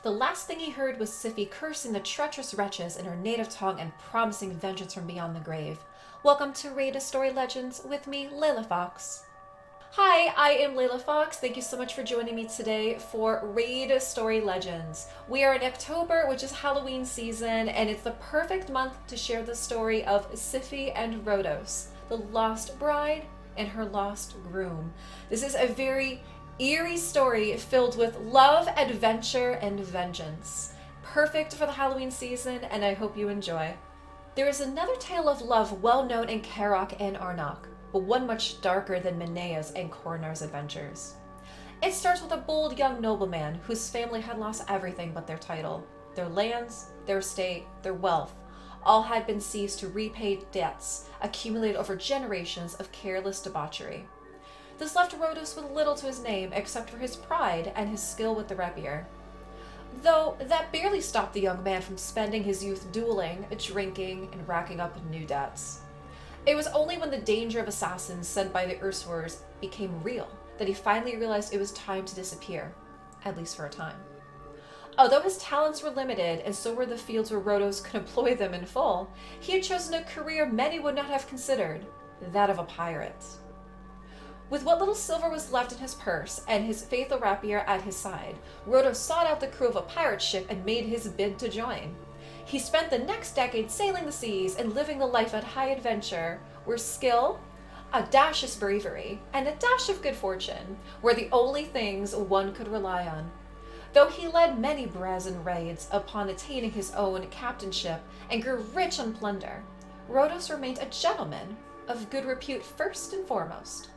The last thing he heard was Siphi cursing the treacherous wretches in her native tongue and promising vengeance from beyond the grave. Welcome to Raid a Story Legends with me, LeilaFox. Hi, I am LeilaFox. Thank you so much for joining me today for Raid Story Legends. We are in October, which is Halloween season, and it's the perfect month to share the story of Siphi and Rotos, the lost bride and her lost groom. This is a very eerie story filled with love, adventure, and vengeance. Perfect for the Halloween season, and I hope you enjoy. There is another tale of love well known in Karok and Arnok, but one much darker than Minea's and Kornar's adventures. It starts with a bold young nobleman whose family had lost everything but their title. Their lands, their estate, their wealth, all had been seized to repay debts accumulated over generations of careless debauchery. This left Rotos with little to his name except for his pride and his skill with the rapier. Though that barely stopped the young man from spending his youth dueling, drinking, and racking up new debts. It was only when the danger of assassins sent by the Urswers became real that he finally realized it was time to disappear, at least for a time. Although his talents were limited, and so were the fields where Rotos could employ them in full, he had chosen a career many would not have considered, that of a pirate. With what little silver was left in his purse and his faithful rapier at his side, Rotos sought out the crew of a pirate ship and made his bid to join. He spent the next decade sailing the seas and living the life at high adventure, where skill, audacious bravery, and a dash of good fortune were the only things one could rely on. Though he led many brazen raids upon attaining his own captainship and grew rich on plunder, Rotos remained a gentleman of good repute first and foremost.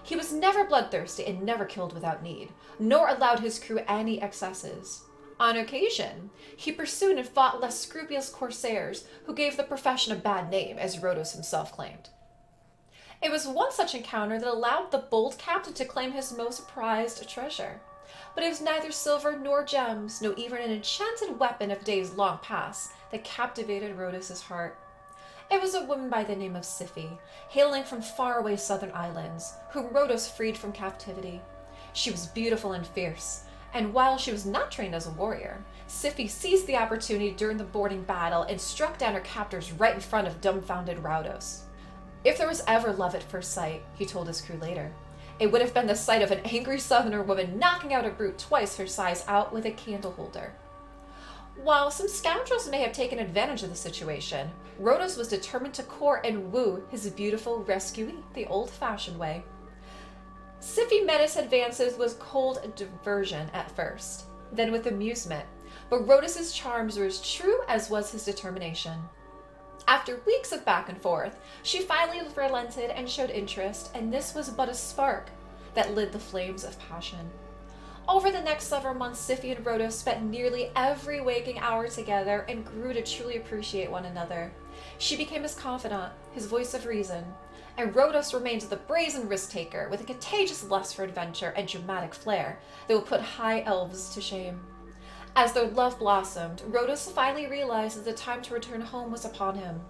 He was never bloodthirsty and never killed without need, nor allowed his crew any excesses. On occasion, he pursued and fought less scrupulous corsairs who gave the profession a bad name, as Rotos himself claimed. It was one such encounter that allowed the bold captain to claim his most prized treasure. But it was neither silver nor gems, nor even an enchanted weapon of days long past, that captivated Rotos' heart. It was a woman by the name of Siphi, hailing from faraway southern islands, whom Rotos freed from captivity. She was beautiful and fierce, and while she was not trained as a warrior, Siphi seized the opportunity during the boarding battle and struck down her captors right in front of dumbfounded Rotos. If there was ever love at first sight, he told his crew later, it would have been the sight of an angry southerner woman knocking out a brute twice her size out with a candle holder. While some scoundrels may have taken advantage of the situation, Rotos was determined to court and woo his beautiful rescuee the old-fashioned way. Siphi met his advances with cold diversion at first, then with amusement, but Rotos' charms were as true as was his determination. After weeks of back and forth, she finally relented and showed interest, and this was but a spark that lit the flames of passion. Over the next several months, Siphi and Rotos spent nearly every waking hour together and grew to truly appreciate one another. She became his confidant, his voice of reason, and Rotos remained the brazen risk-taker with a contagious lust for adventure and dramatic flair that would put high elves to shame. As their love blossomed, Rotos finally realized that the time to return home was upon him.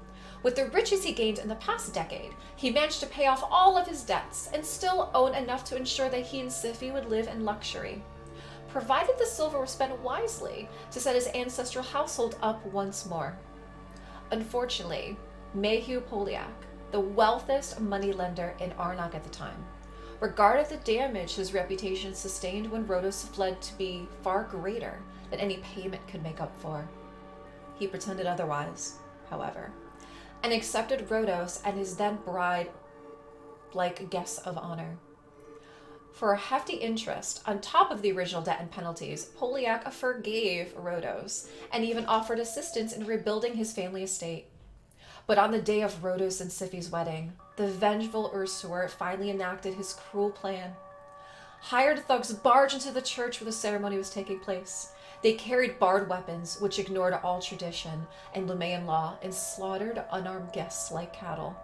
With the riches he gained in the past decade, he managed to pay off all of his debts and still own enough to ensure that he and Siphi would live in luxury, provided the silver was spent wisely to set his ancestral household up once more. Unfortunately, Mayhew Poliak, the wealthiest moneylender in Arnok at the time, regarded the damage his reputation sustained when Rotos fled to be far greater than any payment could make up for. He pretended otherwise, however, and accepted Rotos and his then bride like guests of honor. For a hefty interest, on top of the original debt and penalties, Poliak forgave Rotos and even offered assistance in rebuilding his family estate. But on the day of Rotos and Siphi's wedding, the vengeful Urswar finally enacted his cruel plan. Hired thugs barged into the church where the ceremony was taking place. They carried barred weapons, which ignored all tradition and Lumayan law, and slaughtered unarmed guests like cattle.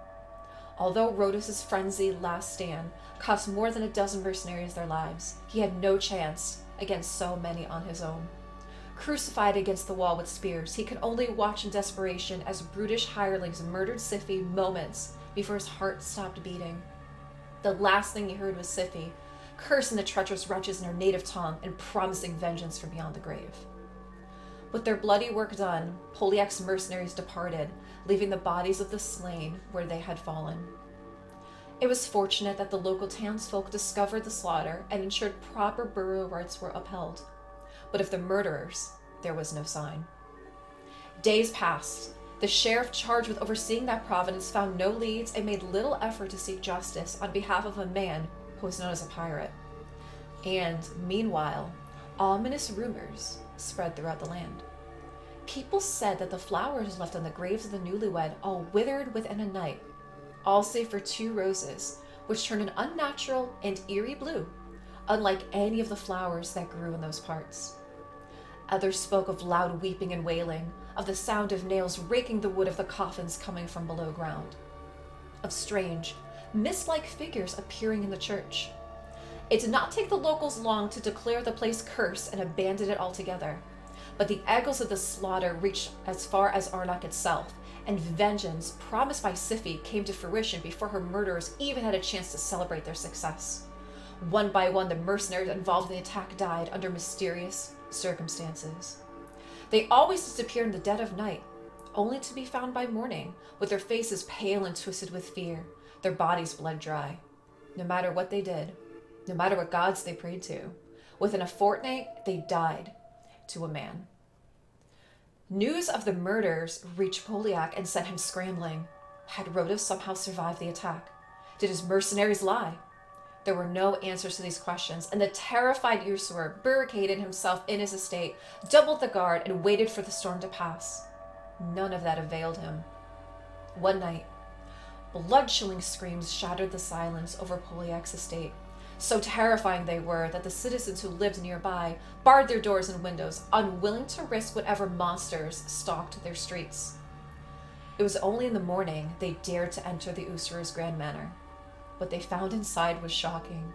Although Rotos' frenzied last stand cost more than a dozen mercenaries their lives, he had no chance against so many on his own. Crucified against the wall with spears, he could only watch in desperation as brutish hirelings murdered Siphi moments before his heart stopped beating. The last thing he heard was Siphi cursing the treacherous wretches in her native tongue and promising vengeance from beyond the grave. With their bloody work done, Poliak's mercenaries departed, leaving the bodies of the slain where they had fallen. It was fortunate that the local townsfolk discovered the slaughter and ensured proper burial rites were upheld. But of the murderers, there was no sign. Days passed. The sheriff charged with overseeing that province found no leads and made little effort to seek justice on behalf of a man who was known as a pirate. And meanwhile, ominous rumors spread throughout the land. People said that the flowers left on the graves of the newlywed all withered within a night, all save for 2 roses, which turned an unnatural and eerie blue, unlike any of the flowers that grew in those parts. Others spoke of loud weeping and wailing, of the sound of nails raking the wood of the coffins coming from below ground, of strange, mist-like figures appearing in the church. It did not take the locals long to declare the place cursed and abandon it altogether, but the echoes of the slaughter reached as far as Arnak itself, and vengeance promised by Siphi came to fruition before her murderers even had a chance to celebrate their success. One by one, the mercenaries involved in the attack died under mysterious circumstances. They always disappeared in the dead of night, only to be found by morning, with their faces pale and twisted with fear, their bodies bled dry. No matter what they did, no matter what gods they prayed to, within a fortnight they died to a man. News of the murders reached Poliak and sent him scrambling. Had Rotos somehow survived the attack? Did his mercenaries lie? There were no answers to these questions, and the terrified usurer barricaded himself in his estate, doubled the guard, and waited for the storm to pass. None of that availed him. One night, blood-chilling screams shattered the silence over Poliak's estate. So terrifying they were that the citizens who lived nearby barred their doors and windows, unwilling to risk whatever monsters stalked their streets. It was only in the morning they dared to enter the usurer's grand manor. What they found inside was shocking.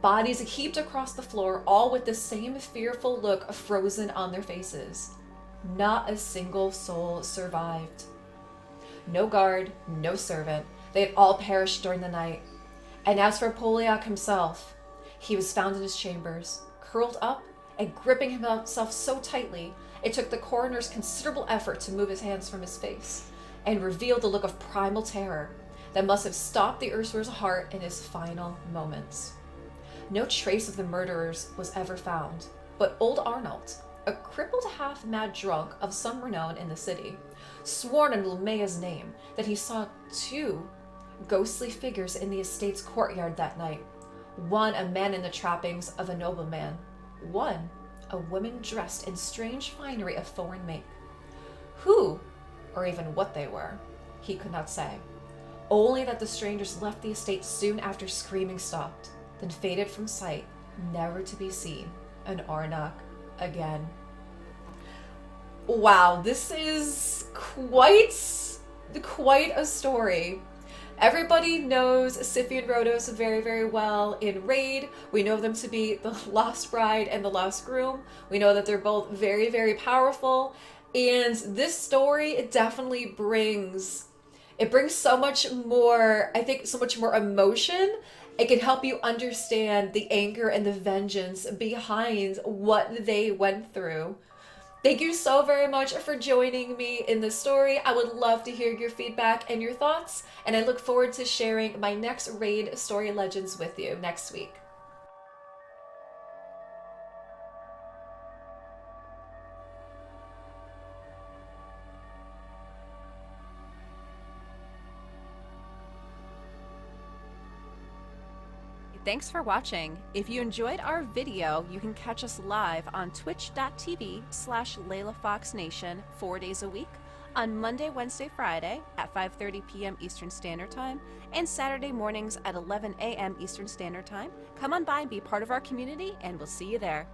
Bodies heaped across the floor, all with the same fearful look frozen on their faces. Not a single soul survived. No guard, no servant. They had all perished during the night. And as for Poliak himself, he was found in his chambers, curled up and gripping himself so tightly, it took the coroner's considerable effort to move his hands from his face and revealed the look of primal terror that must have stopped the usurer's heart in his final moments. No trace of the murderers was ever found, but old Arnold, a crippled half-mad drunk of some renown in the city, swore in Lumea's name that he saw 2 ghostly figures in the estate's courtyard that night. One a man in the trappings of a nobleman, one a woman dressed in strange finery of foreign make. Who, or even what they were, he could not say. Only that the strangers left the estate soon after screaming stopped, then faded from sight, never to be seen in Arnak again. Wow, this is quite a story. Everybody knows Siphi and Rotos very, very well in Raid. We know them to be the Lost Bride and the Lost Groom. We know that they're both very, very powerful. And this story, it definitely brings so much more, I think, so much more emotion. It can help you understand the anger and the vengeance behind what they went through. Thank you so very much for joining me in this story. I would love to hear your feedback and your thoughts, and I look forward to sharing my next Raid Story Legends with you next week. Thanks for watching. If you enjoyed our video, you can catch us live on twitch.tv/LeilaFoxNation 4 days a week on Monday, Wednesday, Friday at 5:30 p.m. Eastern Standard Time and Saturday mornings at 11 a.m. Eastern Standard Time. Come on by and be part of our community, and we'll see you there.